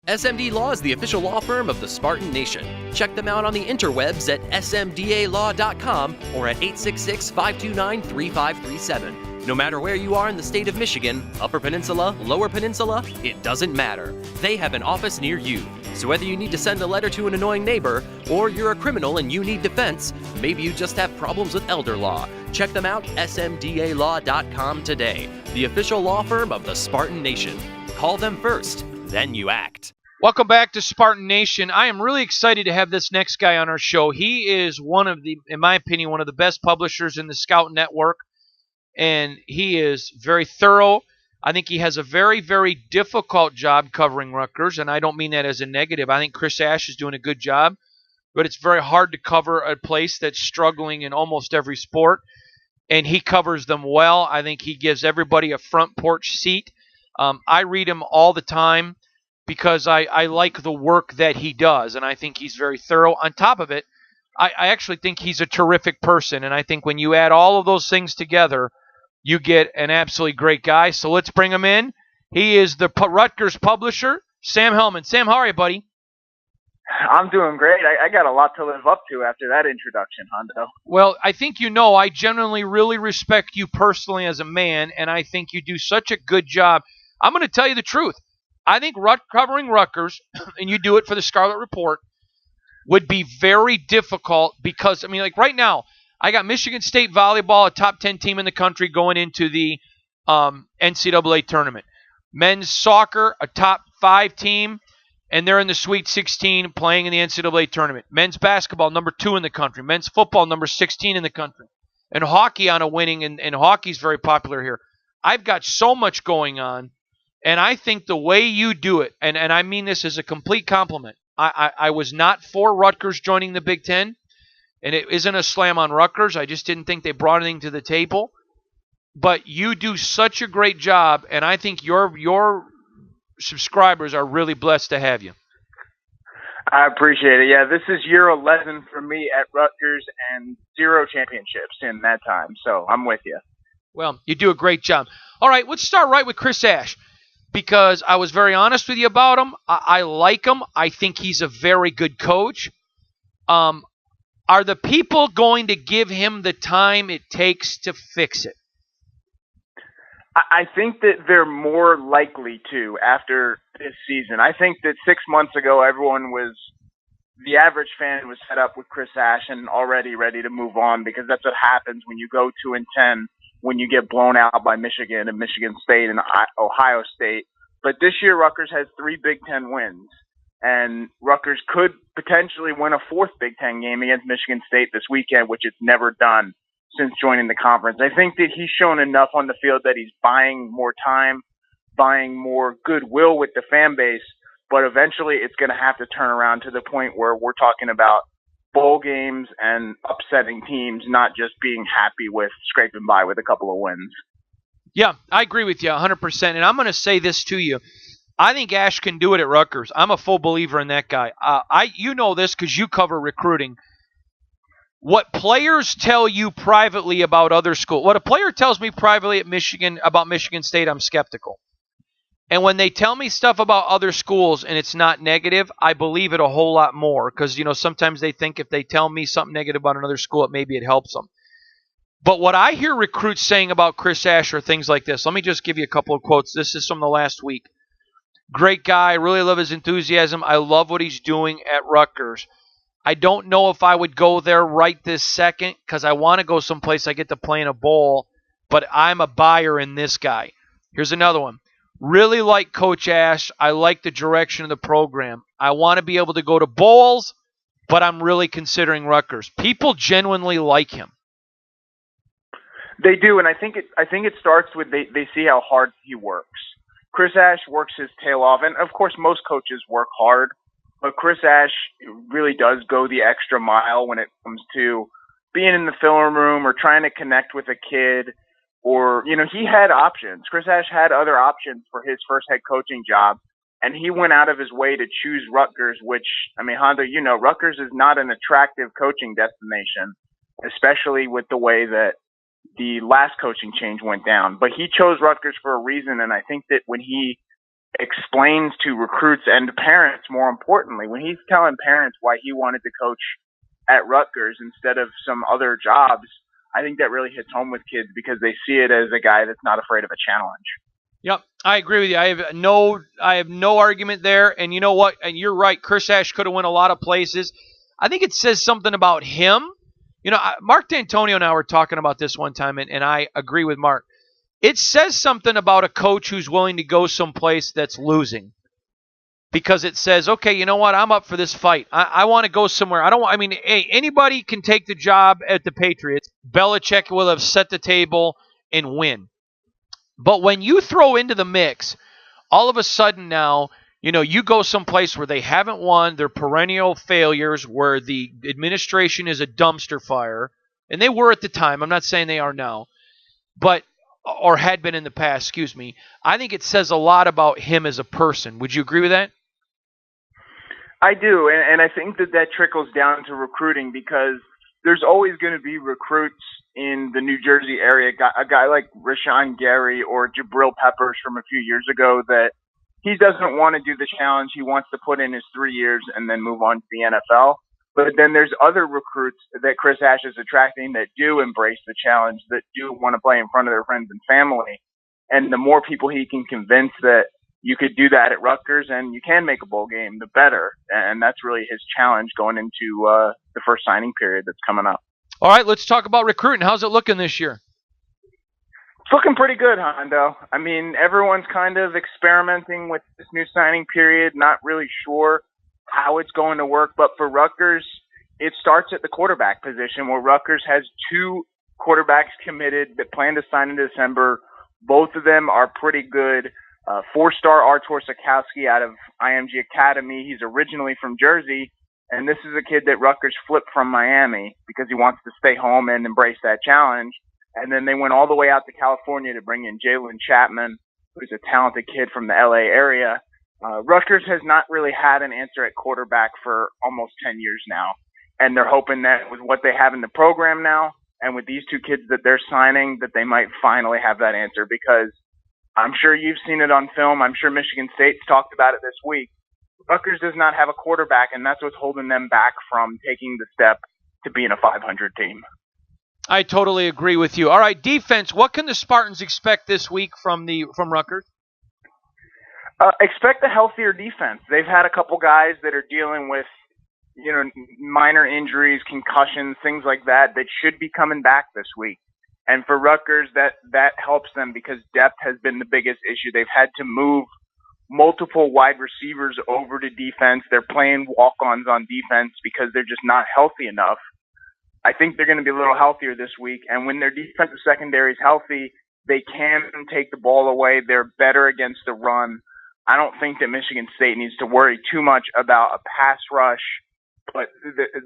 SMD Law is the official law firm of the Spartan Nation. Check them out on the interwebs at smdalaw.com or at 866-529-3537. No matter where you are in the state of Michigan, Upper Peninsula, Lower Peninsula, it doesn't matter. They have an office near you. So whether you need to send a letter to an annoying neighbor, or you're a criminal and you need defense, maybe you just have problems with elder law, check them out, smdalaw.com today. The official law firm of the Spartan Nation. Call them first, then you act. Welcome back to Spartan Nation. I am really excited to have this next guy on our show. He is one of the, in my opinion, one of the best publishers in the Scout Network, and he is very thorough. I think he has a very, very difficult job covering Rutgers, and I don't mean that as a negative. I think Chris Ash is doing a good job, but it's very hard to cover a place that's struggling in almost every sport, and he covers them well. I think he gives everybody a front porch seat. I read him all the time, because I like the work that he does, and I think he's very thorough. On top of it, I actually think he's a terrific person, and I think when you add all of those things together, you get an absolutely great guy. So let's bring him in. He is the Rutgers publisher, Sam Hellman. Sam, how are you, buddy? I'm doing great. I got a lot to live up to after that introduction, Hondo. Well, I think you know I genuinely really respect you personally as a man, and I think you do such a good job. I'm going to tell you the truth. I think covering Rutgers, and you do it for the Scarlet Report, would be very difficult because, I mean, like right now, I got Michigan State volleyball, a top 10 team in the country, going into the NCAA tournament. Men's soccer, a top 5 team, and they're in the Sweet 16 playing in the NCAA tournament. Men's basketball, number 2 in the country. Men's football, number 16 in the country. And hockey on a winning, and hockey's very popular here. I've got so much going on. And I think the way you do it, and I mean this as a complete compliment, I was not for Rutgers joining the Big Ten, and it isn't a slam on Rutgers. I just didn't think they brought anything to the table. But you do such a great job, and I think your subscribers are really blessed to have you. I appreciate it. Yeah, this is year 11 for me at Rutgers and 0 championships in that time, so I'm with you. Well, you do a great job. All right, let's start right with Chris Ash. Because I was very honest with you about him. I like him. I think he's a very good coach. Are the people going to give him the time it takes to fix it? I think that they're more likely to after this season. I think that 6 months ago, the average fan was set up with Chris Ash and already ready to move on, because that's what happens when you go 2-10. When you get blown out by Michigan and Michigan State and Ohio State. But this year, Rutgers has 3 Big Ten wins, and Rutgers could potentially win a 4th Big Ten game against Michigan State this weekend, which it's never done since joining the conference. I think that he's shown enough on the field that he's buying more time, buying more goodwill with the fan base, but eventually it's going to have to turn around to the point where we're talking about bowl games and upsetting teams, not just being happy with scraping by with a couple of wins. Yeah, I agree with you 100%. And I'm going to say this to you. I think Ash can do it at Rutgers. I'm a full believer in that guy. You know this because you cover recruiting. What players tell you privately about other schools, what a player tells me privately at Michigan about Michigan State, I'm skeptical. And when they tell me stuff about other schools and it's not negative, I believe it a whole lot more because, sometimes they think if they tell me something negative about another school, maybe it helps them. But what I hear recruits saying about Chris Ash are things like this. Let me just give you a couple of quotes. This is from the last week. Great guy. Really love his enthusiasm. I love what he's doing at Rutgers. I don't know if I would go there right this second because I want to go someplace I get to play in a bowl, but I'm a buyer in this guy. Here's another one. Really like Coach Ash. I like the direction of the program. I want to be able to go to bowls, but I'm really considering Rutgers. People genuinely like him. They do, and I think it starts with they see how hard he works. Chris Ash works his tail off, and of course most coaches work hard, but Chris Ash really does go the extra mile when it comes to being in the film room or trying to connect with a kid. Or, he had options. Chris Ash had other options for his first head coaching job, and he went out of his way to choose Rutgers, which, Hondo, Rutgers is not an attractive coaching destination, especially with the way that the last coaching change went down. But he chose Rutgers for a reason, and I think that when he explains to recruits and to parents, more importantly, when he's telling parents why he wanted to coach at Rutgers instead of some other jobs, I think that really hits home with kids because they see it as a guy that's not afraid of a challenge. Yep, I agree with you. I have no argument there. And you know what? And you're right. Chris Ash could have went a lot of places. I think it says something about him. You know, Mark D'Antonio and I were talking about this one time, and I agree with Mark. It says something about a coach who's willing to go someplace that's losing. Because it says, okay, you know what? I'm up for this fight. I want to go somewhere. Hey, anybody can take the job at the Patriots. Belichick will have set the table and win. But when you throw into the mix, all of a sudden now, you know, you go someplace where they haven't won, they're perennial failures, where the administration is a dumpster fire, and they were at the time. I'm not saying they are now, or had been in the past, excuse me. I think it says a lot about him as a person. Would you agree with that? I do, and I think that trickles down to recruiting because there's always going to be recruits in the New Jersey area, a guy like Rashawn Gary or Jabril Peppers from a few years ago that he doesn't want to do the challenge. He wants to put in his 3 years and then move on to the NFL. But then there's other recruits that Chris Ash is attracting that do embrace the challenge, that do want to play in front of their friends and family. And the more people he can convince that you could do that at Rutgers and you can make a bowl game, the better. And that's really his challenge going into the first signing period that's coming up. All right, let's talk about recruiting. How's it looking this year? It's looking pretty good, Hondo. I mean, everyone's kind of experimenting with this new signing period, not really sure how it's going to work. But for Rutgers, it starts at the quarterback position where Rutgers has 2 quarterbacks committed that plan to sign in December. Both of them are pretty good. 4-star Artur Sikowski out of IMG Academy. He's originally from Jersey. And this is a kid that Rutgers flipped from Miami because he wants to stay home and embrace that challenge. And then they went all the way out to California to bring in Jalen Chapman, who's a talented kid from the LA area. Rutgers has not really had an answer at quarterback for almost 10 years now. And they're hoping that with what they have in the program now and with these 2 kids that they're signing, that they might finally have that answer because I'm sure you've seen it on film. I'm sure Michigan State's talked about it this week. Rutgers does not have a quarterback, and that's what's holding them back from taking the step to being a 500 team. I totally agree with you. All right, defense. What can the Spartans expect this week from Rutgers? Expect a healthier defense. They've had a couple guys that are dealing with, you know, minor injuries, concussions, things like that should be coming back this week. And for Rutgers, that helps them because depth has been the biggest issue. They've had to move multiple wide receivers over to defense. They're playing walk-ons on defense because they're just not healthy enough. I think they're going to be a little healthier this week. And when their defensive secondary is healthy, they can take the ball away. They're better against the run. I don't think that Michigan State needs to worry too much about a pass rush, but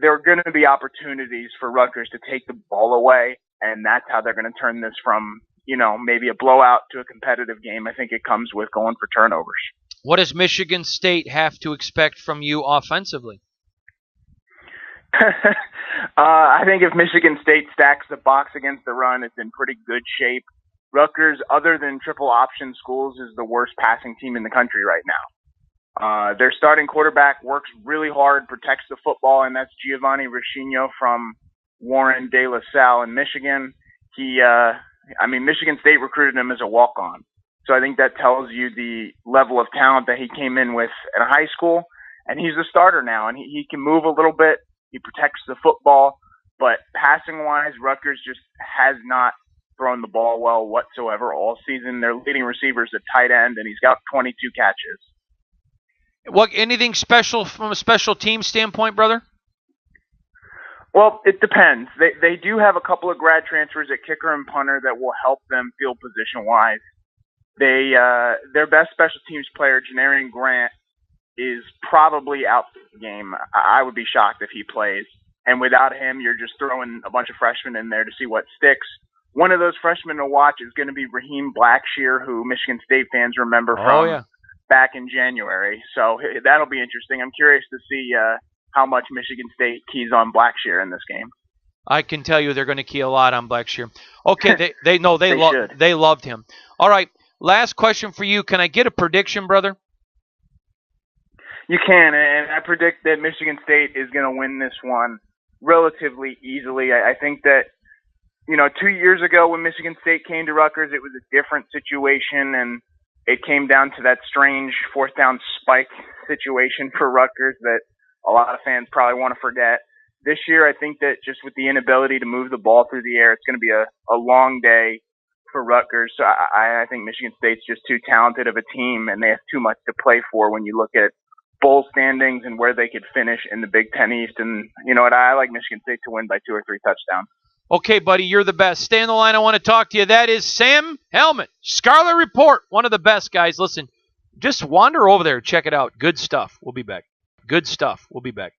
there are going to be opportunities for Rutgers to take the ball away, and that's how they're going to turn this from, you know, maybe a blowout to a competitive game. I think it comes with going for turnovers. What does Michigan State have to expect from you offensively? I think if Michigan State stacks the box against the run, it's in pretty good shape. Rutgers, other than triple option schools, is the worst passing team in the country right now. Their starting quarterback works really hard, protects the football, and that's Giovanni Ricchino from Warren De La Salle in Michigan. Michigan State recruited him as a walk-on. So I think that tells you the level of talent that he came in with at high school. And he's a starter now, and he can move a little bit. He protects the football. But passing-wise, Rutgers just has not thrown the ball well whatsoever all season. Their leading receiver is a tight end, and he's got 22 catches. Anything special from a special team standpoint, brother? Well, it depends. They do have a couple of grad transfers at kicker and punter that will help them field position-wise. Their best special teams player, Janarian Grant, is probably out for the game. I would be shocked if he plays. And without him, you're just throwing a bunch of freshmen in there to see what sticks. One of those freshmen to watch is going to be Raheem Blackshear, who Michigan State fans remember from back in January. So that'll be interesting. I'm curious to see how much Michigan State keys on Blackshear in this game. I can tell you they're going to key a lot on Blackshear. Okay, they loved him. All right, last question for you. Can I get a prediction, brother? You can, and I predict that Michigan State is going to win this one relatively easily. I think that, 2 years ago when Michigan State came to Rutgers, it was a different situation, and it came down to that strange fourth down spike situation for Rutgers that a lot of fans probably want to forget. This year, I think that just with the inability to move the ball through the air, it's going to be a long day for Rutgers. So I think Michigan State's just too talented of a team, and they have too much to play for when you look at bowl standings and where they could finish in the Big Ten East. And you know what? I like Michigan State to win by 2 or 3 touchdowns. Okay, buddy, you're the best. Stay on the line. I want to talk to you. That is Sam Hellman, Scarlet Report, one of the best guys. Listen, just wander over there. Check it out. Good stuff. We'll be back. Good stuff. We'll be back.